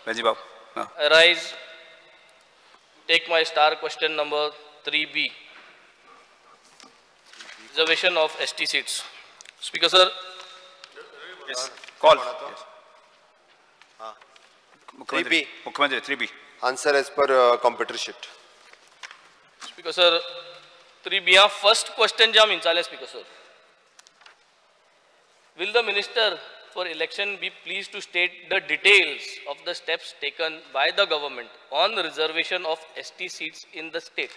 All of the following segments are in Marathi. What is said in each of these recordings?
Rajiv. I rise, take my star question number 3B. Reservation of ST seats. Speaker sir. Yes. Call. Yes. 3B. Mukhyamantri, 3B. Answer as per computer sheet. Speaker sir, 3B. First question jam inchale Speaker sir. Will the Minister for Election be pleased to state the details of the steps taken by the government on the reservation of ST seats in the state?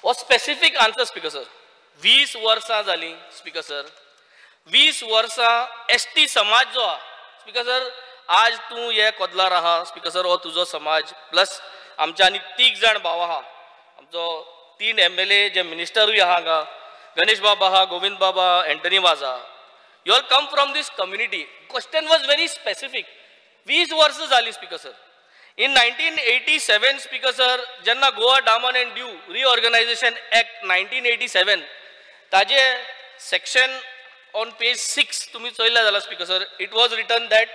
Or specific answer, Speaker sir. 20 वर्सां जाली, Speaker sir. 20 वर्सां ST समाज जो हा, Speaker sir, आज तू ये कोदला रहा, Speaker sir, और तुझो समाज प्लस आमच्या आनी 3 जण भाव आहा, आमचो 3 MLA जे मिनिस्टरूय आहा हांगा, गणेश बाबा आहा, गोविंद बाबा, एंटनी वाजा. You all come from this community. Question was very specific. 20 वर्सां जाली, Speaker sir. In 1987, Speaker sir, जेन्ना Goa Daman and Diu Reorganization Act 1987, ताजे section on page 6 तुम्ही चोयला जाला, Speaker sir, it was written that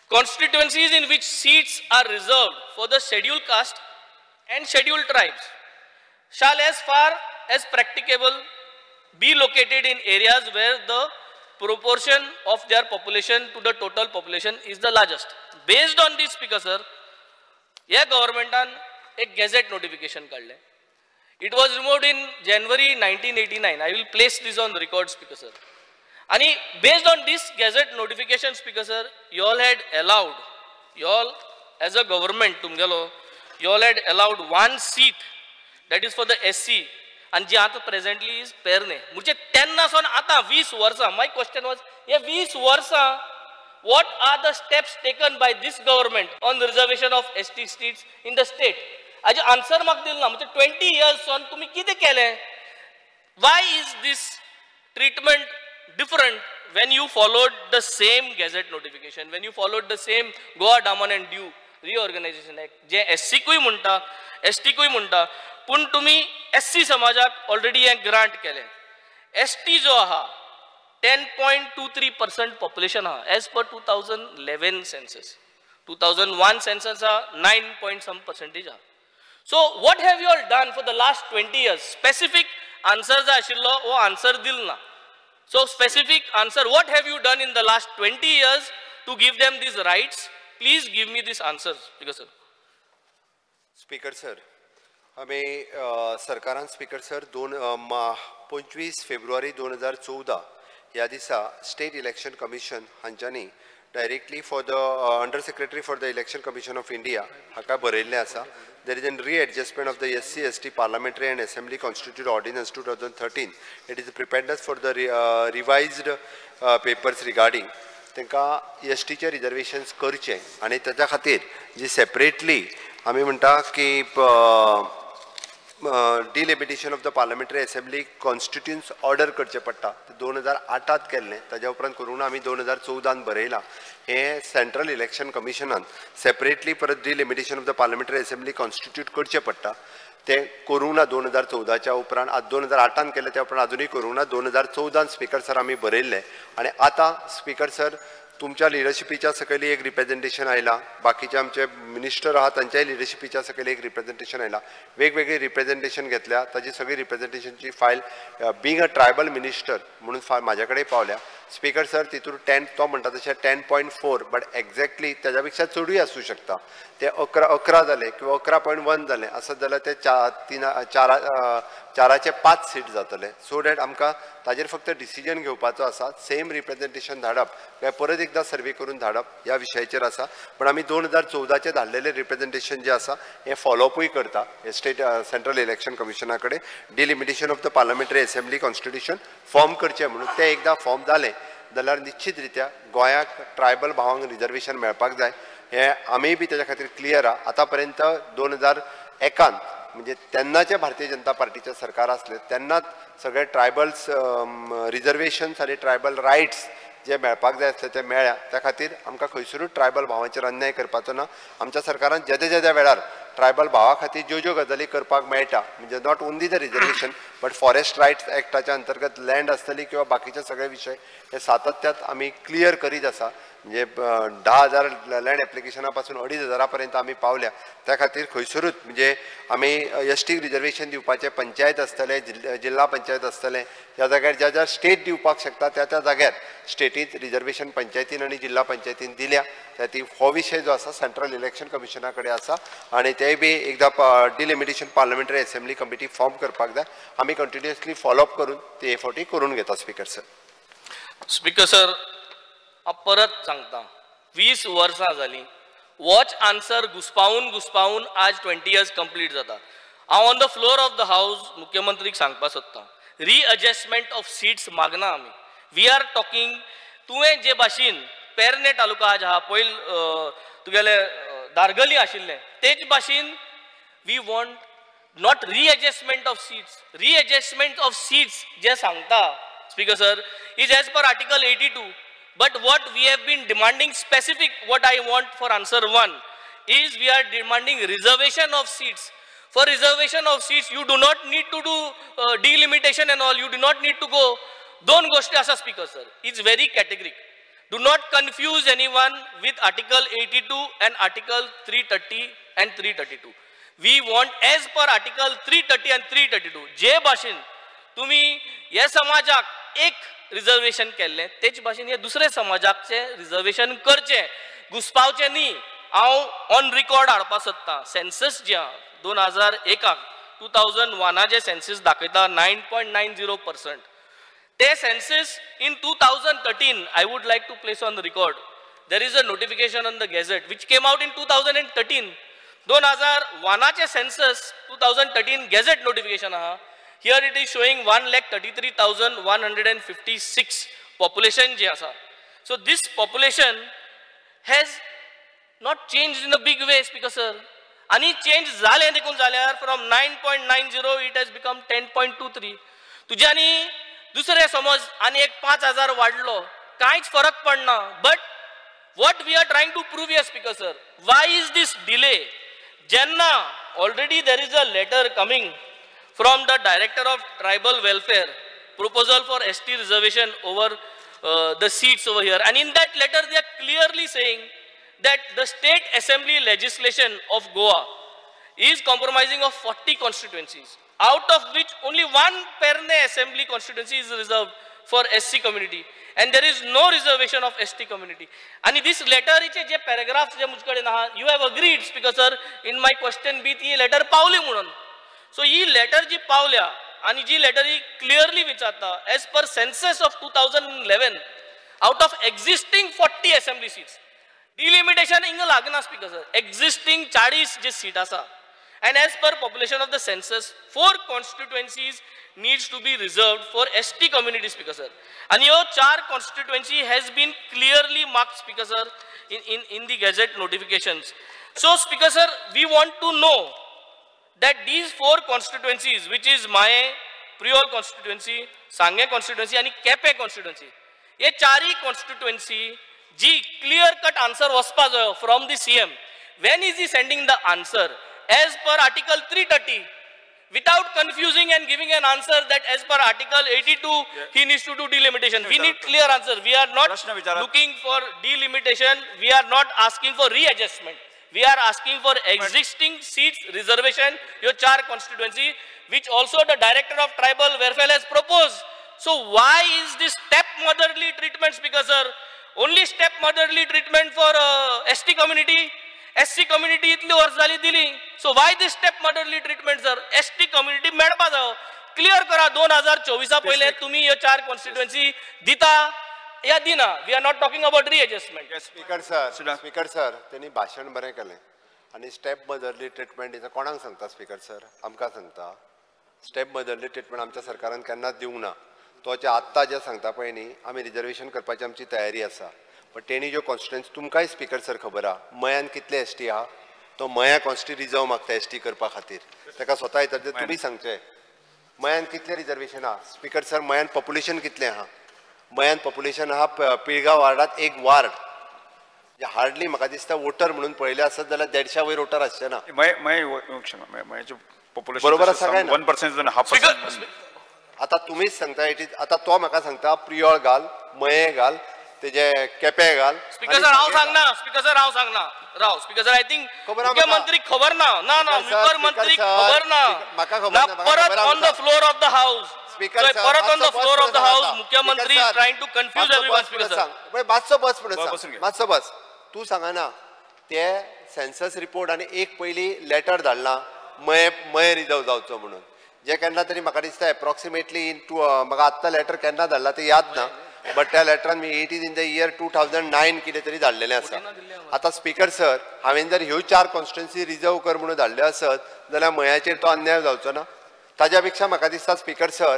constituencies in which seats are reserved for the scheduled caste and scheduled tribes shall as far as practicable be located in areas where the proportion of their population to the total population is the largest. Based on this, Speaker sir, या गव्हर्नमेंटान एक गॅझेट नोटिफिकेशन काढले. It was removed in January 1989. I will place this on record, Speaker sir. And based on this gazette notification, Speaker sir, you all had allowed, you all as a government, you all had allowed 1 seat that is for the SC, and जी आता presently is पेरणे. मुझे 10 ना सोन आता 20 वर्षा. My question was, ये 20 वर्षा, what are the steps taken by this government on the reservation of ST seats in the state? आज answer माग दिल ना. मुझे 20 years सोन तुम्ही किती केले? Why is this treatment different when you followed the same gazette notification, when you followed the same Goa Daman and Diu Reorganization Act, जे SC कोई म्हणता, ST कोई म्हणता, पण तुम्ही SC समाजाक already एक grant केले. ST जो आहा 10.23% population आहा as per 2011 census. 2001 census आहा 9 some percentage आहा. So what have you all done for the last 20 years? Specific answers आशिल्लो वो answer दिल ना. So specific answer, what have you done in the last 20 years to give them these rights? Please give me these answers, Speaker sir. Speaker sir, आम्ही सरकारान Speaker sir 25 फेब्रुवारी 2014 या दिसा State Election Commission हांच्यानी directly for the Under Secretary for the Election Commission of India हाका बरयल्लें आसा. There is a readjustment of the SC/ST Parliamentary and Assembly Constituted Ordinance 2013. It is preparedness for the revised papers regarding तांकां STचे रिजर्वेशन्स करचे आनी ताच्या खातीर जी सेपरेटली आमी म्हणटा की delimitation of the parliamentary assembly constituencies order करचे पडटा. 2008 केल्लें, ताज्या उपरांत करून आमी 2014 बरयलां. हे सेंट्रल इलेक्शन कमिशनान सेपरेटली परत delimitation of the parliamentary assembly constitute करचे पडटा. ते करूं ना 2014च्या उपरांत. आज 2008 केले त्या उपरांत अजूनही करूं ना. 2014 स्पीकर सर आमी बरयल्ले आनी आतां स्पीकर सर तुमच्या लिडरशिपीच्या सकयली एक रिप्रेझेंटेशन आयला, बाकीचे आमचे मिनिस्टर आहात तांच्याय लिडरशिपीच्या सकयली एक रिप्रेझेंटेशन आयला. वेगवेगळी रिप्रेझेंटेशन घेतल्या. ताजी सगळी रिप्रेझेंटेशनची file being a tribal minister म्हणून म्हाज्या कडेन पावल्या. स्पीकर सर तितून 10 तो म्हणटा तशें 10.4 बट एक्झॅक्टली त्याच्या पेक्षा चडूय आसूं शकता. ते 11 जाले किंवा 11.1 जाले आसत जाल्यार ते 4चे 5 सीट जातले. सो डॅट आमकां ताजेर फक्त डिसिजन घेवपाचो आसा. सेम रिप्रेझेंटेशन धाडप काय परत एकदा सर्वे करून धाडप ह्या विशयाचेर आसा. पण आमी 2014चे धाडलेले रिप्रेझेंटेशन जे आसा हें फॉलोअपूय करता स्टेट सेंट्रल इलेक्शन कमिशना कडेन. Delimitation of the parliamentary assembly constitution form करचें म्हणून ते एकदा फॉर्म जालें जाल्यार निश्चितरित्या गोंयाक ट्रायबल भावांक रिजर्वेशन मेळपाक जाय. हे आमी बी तेच्या खातीर क्लियर आहा. आतां पर्यंत 2001 म्हणजे तेन्नाचे भारतीय जनता पार्टीचे सरकार आसले तेन्नाच सगळे ट्रायबल्स रिजर्वेशन्स आनी ट्रायबल रायट्स जे मेळपाक जाय आसले ते मेळ्ळ्या. त्या खातीर आमकां खंयसरूच ट्रायबल भावांचेर अन्याय करपाचो ना. आमच्या सरकारान जेद्या वेळार ट्रायबल भावा खातीर ज्यो गजाली करपाक मेळटा म्हणजे not only the reservation but forest rights एक्टाच्या अंतर्गत लँड आसतली किंवा बाकीचे सगळे विषय हे सातत्यात आमी क्लियर करीत आसा. म्हणजे 10,000 लँड एप्लिकेशना पासून 2,500 पर्यंत आमी पावल्या. त्या खातीर खंयसरूच म्हणजे आमी एसटीक रिजर्वेशन दिवपाचे पंचायत आसतले, जिल्हा पंचायत आसतले, ह्या जाग्यार ज्या ज्या स्टेट दिवपाक शकता त्या त्या जाग्यार स्टेटीत रिजर्वेशन पंचायतीन आनी जिल्हा पंचायतीन दिल्या. त्या ती हो विषय जो आसा सेंट्रल इलेक्शन कमिशना कडेन आसा आनी तेय बी एकदां delimitation parliamentary assembly committee form करपाक जाय. आमी कंटिन्युअसली फॉलोअप करून ती हे फावटी करून घेता. Speaker sir. स्पीकर सर, हांव परत सांगता, 20 वर्सां जालीं वॉच आन्सर घुसपावून आज 20 years कंप्लीट जाता. हांव on the floor of the house मुख्यमंत्रीक सांगपाक सोदतां, रिएडजस्टमेंट ऑफ सीट्स मागना आमी. वी आर टॉकिंग, तुवें जे भाशेन पेरने तालुका आज आहा पयर तुगेले दारगली आशिल्लें तेच भाशेन we want not readjustment of seats. Readjustment of seats जे सांगता speaker sir is as per article 82. But what we have been demanding specific, what I want for answer 1 is we are demanding reservation of seats. For reservation of seats, you do not need to do delimitation and all. You do not need to go. Don goshti asa speaker sir. It's very categoric. Do not confuse anyone with Article 82 and Article 330 and 332. We want as per Article 330 and 332. जे भाषेन तुम्ही या समाजाक एक रिजर्वेशन केल्ले तेच भाशेन हे दुसरे समाजाचे रिजर्वेशन करचे, घुसपावचे न्ही. हांव ऑन रिकॉर्ड हाडपाक सोदतां. सेन्सस जे 2001 2001 जे सेन्सस दाखयता 9.90%. ते census in 2013 I would like to place on the record. There is a notification on the Gazette which came out in 2013. 2001 चे सेन्सस 2013 Gazette notification आहा. Here it is showing 1,33,156 population je asa. So this population has not changed in a big way, Speaker sir. Ani change zale dekun zalyar from 9.90 it has become 10.23. Tujani dusre समज ani ek 5,000 वाढलो काहीच फरक पडना. But what we are trying to prove here, Speaker sir, why is this delay? Jenna already there is a letter coming from the Director of Tribal Welfare, proposal for ST reservation over the seats over here. And in that letter, they are clearly saying that the state assembly legislation of Goa is compromising of 40 constituencies, out of which only one Perne assembly constituency is reserved for SC community. And there is no reservation of ST community. And this letter, je paragraph you have agreed, Speaker sir, in my question B, this letter Pauli Munan. So, this letter ji पावल्या आणि जी letter ही clearly विचारता as per census of 2011 out of existing 40 assembly seats delimitation इंग लागना speaker sir existing 40 जे seat आसा and as per population of the census 4 constituencies needs to be reserved for ST community speaker sir and your 4 constituency has been clearly marked speaker sir in the Gazette notifications. So speaker sir we want to know that these 4 constituencies, which is Mahe, Priol constituency, Sangye constituency, and Kepe constituency, ये 4 constituency, G clear cut answer was from the CM. When is he sending the answer? As per Article 330, without confusing and giving an answer that as per Article 82, he needs to do delimitation. We need clear answer. We are not looking for delimitation. We are not asking for readjustment. We are asking for existing seats reservation, your 4 constituency, which also the Director of Tribal Welfare has proposed. So why is this step-motherly treatment, Speaker sir? Only step-motherly treatment for ST community? SC community itli वर्ष झाली दिली. So why this step-motherly treatment, sir? ST community मेळपा जायो. Clear करा 2024 पहिले तुम्ही ये 4 constituency दिता या दिना. We are not talking about readjustment. Yes, Speaker sir, त्यांनी भाषण बरें केलें आणि स्टेप मदरली ट्रीटमेंट हिचं कोणाक सांगता स्पीकर सर? आमकां सांगता. स्टेप मदरली ट्रीटमेंट आमच्या सरकारान केन्नाच दिवंक ना. तो जे आत्ता जे सांगता पळय न्ही आमी रिजर्वेशन करपाची आमची तयारी आसा. पण तेणी ज्यो कॉन्स्टिट्युएन्सी तुमकांय स्पीकर सर खबर आहा मयान कितले ST आहा तो मया कॉन्स्टिट्युएन्सी रिजर्व मागता ST करपा खातीर. ताका स्वता येता ते तुमी सांगचे मयान कितले रिजर्वेशन आहा स्पीकर सर? मयान पॉप्युलेशन कितलें आहा? मयान पॉप्युलेशन आहा पिळगांव वार्डात 1 वार्ड हार्डली म्हाका दिसता वोटर म्हणून पळयले आसत जाल्यार 150 वयर वोटर आसचे ना. बरोबर आसा काय 1% आता तुम्हीच सांगता आता तो म्हाका सांगता प्रियोळ घाल मये घाल तेजे केपे घाल स्पीकर सर हांव सांगना स्पीकर सर हांव सांगना राव स्पीकर सर आय थिंक मुख्यमंत्री खबर ना ना ना मुख्यमंत्री खबर ना म्हाका खबर ना परत on the floor of the house speaker परत on the floor of the house मुख्यमंत्री is trying to confuse everyone speaker sir मातसो बस म्हणून मातसो बस तू सांगाना ते सेन्सस रिपोर्ट आनी एक पयली लेटर धाडला मये रिजर्व जावचो म्हणून जे केन्ना तरी म्हाका दिसता एप्रॉक्सिमेटली म्हाका आत्ता लेटर केन्ना धाडला ते याद ना बट त्या लेटरान मी 18 इन द इयर 2009 कितें तरी धाडलेलें आसा आतां स्पीकर सर हांवें जर ह्यो 4 कॉन्स्टिट्युएन्सी रिजर्व कर म्हणून धाडल्यो आसत जाल्यार मयाचेर तो अन्याय जावचो ना ताज्या पेक्षा म्हाका दिसता स्पीकर सर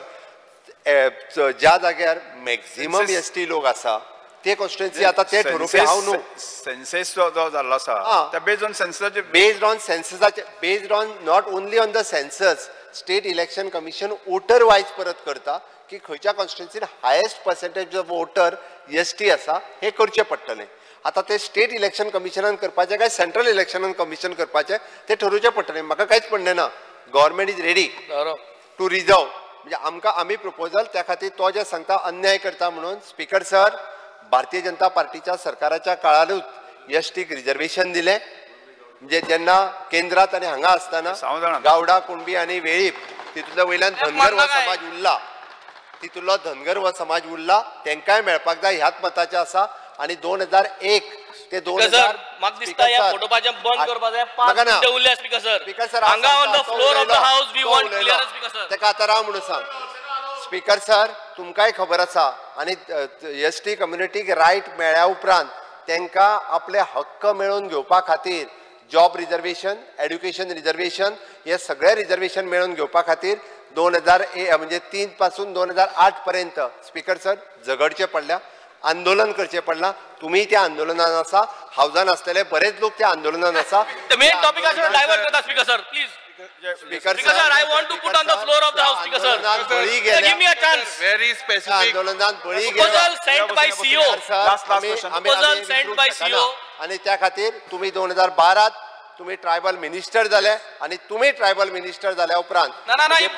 ज्या जाग्यार मॅक्झिमम एसटी लोक आसा ते कॉन्स्टिट्युएन्सी आतां ते ठरोवपी हांव न्हू सेन्सस जो जाल्लो आसा बेस्ड ऑन सेन्ससाचे based on not only on the census state election commission voter wise परत करता की खंयच्या कॉन्स्टिट्युएन्सीन highest percentage of voter ST आसा हे करचें पडटलें आतां ते स्टेट इलेक्शन कमिशनान करपाचें काय सेंट्रल इलेक्शन कमिशन करपाचें ते ठरोवचें पडटलें म्हाका कांयच पडलें ना government is ready to reserve म्हणजे आमकां आमी प्रपोजल त्या खातीर तो जे सांगता अन्याय करता म्हणून स्पीकर सर भारतीय जनता पार्टीच्या सरकाराच्या काळारूच एसटीक रिजर्वेशन दिलें म्हणजे जेन्ना केंद्रात आनी हांगा आसतना गावडा कुणबी आनी वेळीप तितूंतल्या वयल्यान धनगर हो समाज उरला तितूंतलो धनगर हो समाज उरला तांकांय मेळपाक जाय ह्याच मताचे आसा आनी 2001 ते 2000 म्हाका दिसता ह्या फोटोपाचें बंद करपाक जाय 5 मिनिटां उरल्या स्पीकर सर हांगा on the floor of the house we want clearance speaker sir तेका आतां राव म्हणून सांग स्पीकर सर तुमकांय खबर आसा आनी एसटी कम्युनिटीक रायट मेळ्ळ्या उपरांत तांकां आपले हक्क मेळोवन घेवपा खातीर जॉब रिजर्वेशन एड्युकेशन रिजर्वेशन हे सगळे रिजर्वेशन मेळोवन घेवपा खातीर 2001 म्हणजे 3 पासून 2008 पर्यंत स्पीकर सर झगडचें पडल्या आंदोलन करचें पडलां तुम्ही त्या आंदोलनात आसा हावजान असलेले बरेच लोक त्या आंदोलनात आसा मेन टॉपिकाचेर डायव्हर्ट करता speaker sir please speaker sir I want to put on the floor of the house speaker sir बळी गेल्या give me a chance very specific आंदोलनात बळी proposal sent by CO proposal sent by CO आणि त्या खातीर तुम्ही 2012 तुम्ही ट्रायबल मिनिस्टर जाले आणि तुम्ही ट्रायबल मिनिस्टर जाल्या उपरांत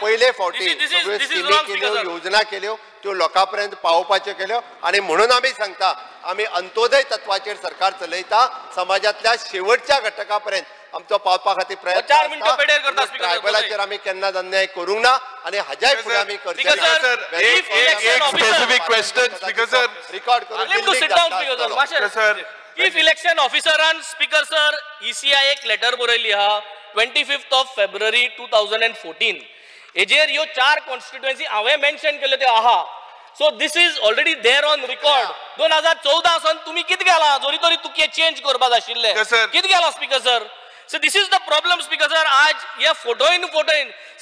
पहिले फावटी सगळ्यो स्किमी केल्यो योजना केल्यो त्यो लोकांपर्यंत पावोवपाच्यो केल्यो आणि म्हणून आमी सांगता आमी अंत्योदय तत्वाचेर सरकार चलयता समाजातल्या शेवटच्या घटकापर्यंत आमचो पावपा खातीर प्रयत्न ट्रायबलाचेर आमी केन्नाच अन्याय करूंक ना आणि हाज्याय फुडें आमी करचे specific question speaker sir record करून If election officer and speaker sir ECI एक letter बरयली हा 25th of February 2014 हेजेर ह्यो 4 constituency हांवें मेन्शन केल्यो त्यो आहा so this is already there on record 2014 सावन तुम्ही कित गेला जोरी तरी तुके चेंज करपाक आशिल्ले कित गेला speaker sir so this is the problem speaker sir आज हे फोटोइन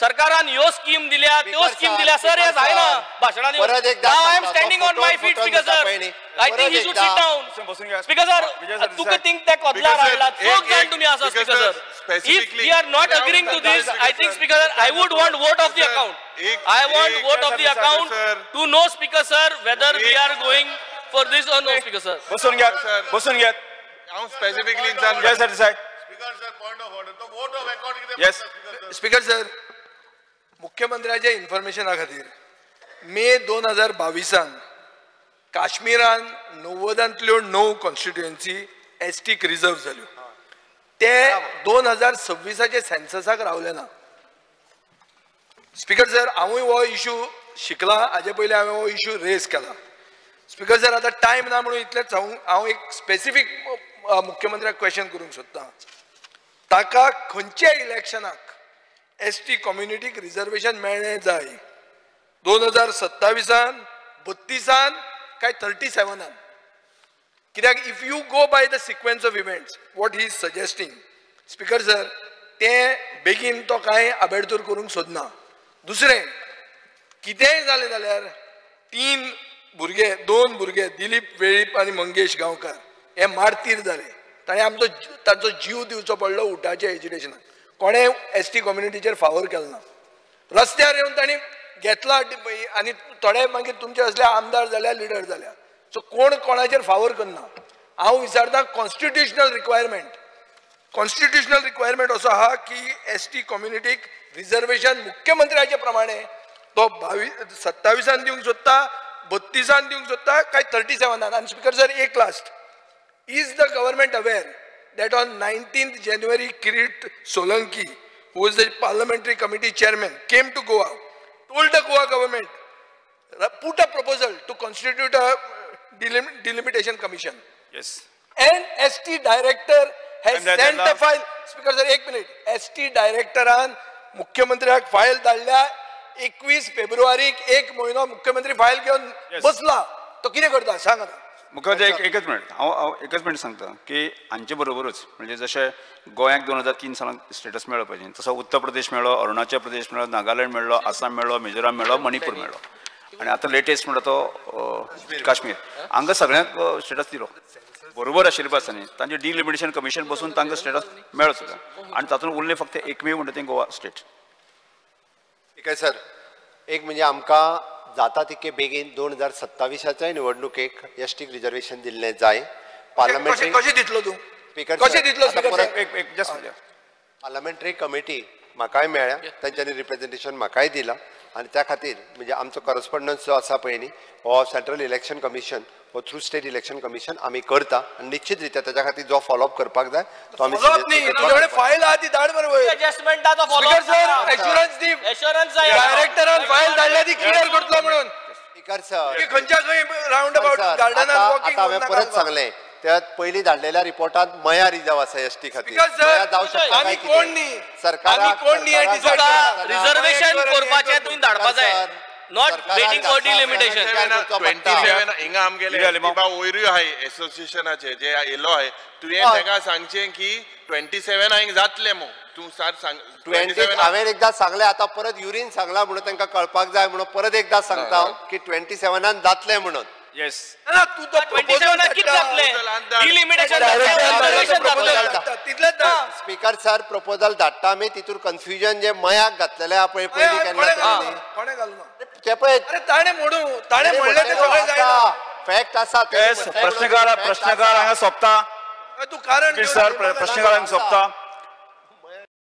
सरकारान ह्यो स्कीम दिल्या त्यो स्कीम दिल्या सर हे जायना भाशणांनी now I am standing on my feet speaker sir I think he should sit down speaker sir तुका थिंक त्या कोदलार हाडला चोक जाण तुम्ही आसा speaker sir if we are not agreeing to this I think speaker sir I would want vote of the account I want vote of the account to know speaker sir whether we are going for this or no speaker sir. बसून घ्या हांव स्पेसिफिकली इंसान yes sir decide speaker sir point of order तो vote of account कितें yes स्पीकर सर मुख्यमंत्र्याच्या इन्फॉर्मेशना खातीर मे 2022 काश्मीरान 90तल्यो 9 कॉन्स्टिट्युएन्सी एसटीक रिजर्व जाल्यो ते 2026चे सेन्ससाक रावले ना स्पीकर सर हांवूय हो इश्यू शिकला हाजे पयलीं हांवें हो इश्यू रेज केला स्पीकर सर आतां टायम ना म्हणून इतलेंच हांव एक स्पेसिफीक मुख्यमंत्र्याक क्वेश्चन करूंक सोदतां ताका खंयच्या इलेक्शनाक एसटी कम्युनिटीक रिजर्वेशन मेळ्ळें जाय 2027 32 काय 37 कित्याक if you go by the sequence of events what he is suggesting speaker sir तें बेगीन तो कांय आबेडतोर करूंक सोदना दुसरें कितेंय जालें जाल्यार 2 भुरगे दिलीप वेळीप आनी मंगेश गांवकार हे मारतीर जाले ताणें ताचो जीव दिवचो पडलो उठाच्या एजिटेशनाक कोणें एसटी कम्युनिटीचेर फावर केलो ना रस्त्यार येवन ताणें घेतला आनी थोडे मागीर तुमचे असले आमदार जाल्या लिडर जाल्या सो कोण कोणाचेर फावर करना हांव विचारतां कॉन्स्टिट्युशनल रिक्वायरमेंट असो आहा की एसटी कम्युनिटीक रिजर्वेशन मुख्यमंत्र्याचे प्रमाणे तो 27 दिवंक सोदता, 32 दिवंक सोदता, काय 37? आणि स्पीकर सर एक last, is the government aware that on 19th January Kirit Solanki, who was the parliamentary committee chairman, came to Goa, told the Goa government, put a proposal to constitute a delimitation commission. Yes. And ST director has And that sent a allows- file. Speaker sir, 1 minute. ST directoran मुख्यमंत्र्याक file धाडल्या 21 फेब्रुवारीक 1 महिनो मुख्यमंत्री फायल घेऊन Yes. बसला. तो कितें करता सांग आता. मुख्यमंत्री एकच मिनिट हांव एकच मिनिट सांगता की हांचे बरोबरूच म्हणजे जशें गोंयाक 2003 सालांत स्टेटस मेळ्ळो पळय तसो उत्तर प्रदेश मेळ्ळो, अरुणाचल प्रदेश मेळ्ळो, नागालँड मेळ्ळो, आसाम मेळ्ळो, मिझोराम मेळ्ळो, मणिपूर मेळ्ळो आनी आतां लेटेस्ट म्हणटा तो काश्मीर हांगा सगळ्यांक स्टेटस दिलो बरोबर आशिल्ले बसांनी तांचे डिलिमिटेशन कमिशन बसून तांकां स्टेटस मेळ्ळो सुद्दां आनी तातूंत उरलें फक्त एकमेव म्हणटा तें गोवा स्टेट. ठीक आहे सर. एक म्हणजे आमकां जाता तितके बेगीन 2027च्या निवडणुकेक एसटीक रिजर्वेशन दिल्लें जाय. पार्लमेंटरी कशें दितलो तूं? स्पीकर कशें दितलो स्पीकर परत सर? एक जस्ट पार्लमेंटरी कमिटी म्हाकाय मेळ्ळ्या, तांच्यांनी रिप्रेझेंटेशन म्हाकाय दिलां आनी त्या खातीर म्हणजे आमचो करस्पॉन्डन्स जो आसा पळय न्ही हो सेंट्रल इलेक्शन कमिशन हो थ्रू स्टेट इलेक्शन कमिशन आमी करता आनी निश्चित रित्या ताच्या खातीर जो फॉलोअप करपाक जाय तो आमी फॉलोअप न्ही, तुजे कडेन फायल आहा ती धाड मरे वयर. एडजस्टमेंटाचो स्पीकर सर एश्युरन्स दी. एश्युरन्स डायरेक्टरान फायल धाडल्या ती क्लियर करतलो म्हणून. स्पीकर सर की खंयच्या खंय राउंड अबाउट गार्डनान आता हांवें परत सांगलें त्यात पयलीं धाडलेल्या रिपोर्टांत मया रिजर्व आसा एसटी खातीर. स्पीकर सर, मया जावं शकता आमी काय कोण कितें? न्ही. सरकाराक आमी कोण न्ही हे decide करता. रिजर्वेशन करपाचें तुवें धाडपा जाय. Not waiting for delimitation. 27 हिंगा आमगेले किंवा वयरूय आहाय एसोसिएशनाचे जे येलो आहे तुवें ताका सांगचें की 27 हांगा जातलें मो तूं सार सांग 20 हांवें एकदां सांगलें आतां परत युरीन सांगला म्हणून तांकां कळपाक जाय म्हणून परत एकदां सांगता हांव की 27 जातलें म्हणून. येस ना तू तो 27 किती जातलें? डिलिमिटेशन तितलेच धाड. स्पीकर सर प्रपोजल धाडटा आमी तितूर कन्फ्युजन जे मयाक घातलेलें आहा पळय पयलीं केन्ना तरी कोणे घालना. ते पळय अरे ताणे मोडू ताणे म्हणले ते सगळे जायना. फॅक्ट आसा प्रश्नकाळ हांगा सोंपता तू कारण सर प्रश्नकाळ हांगा सोंपता.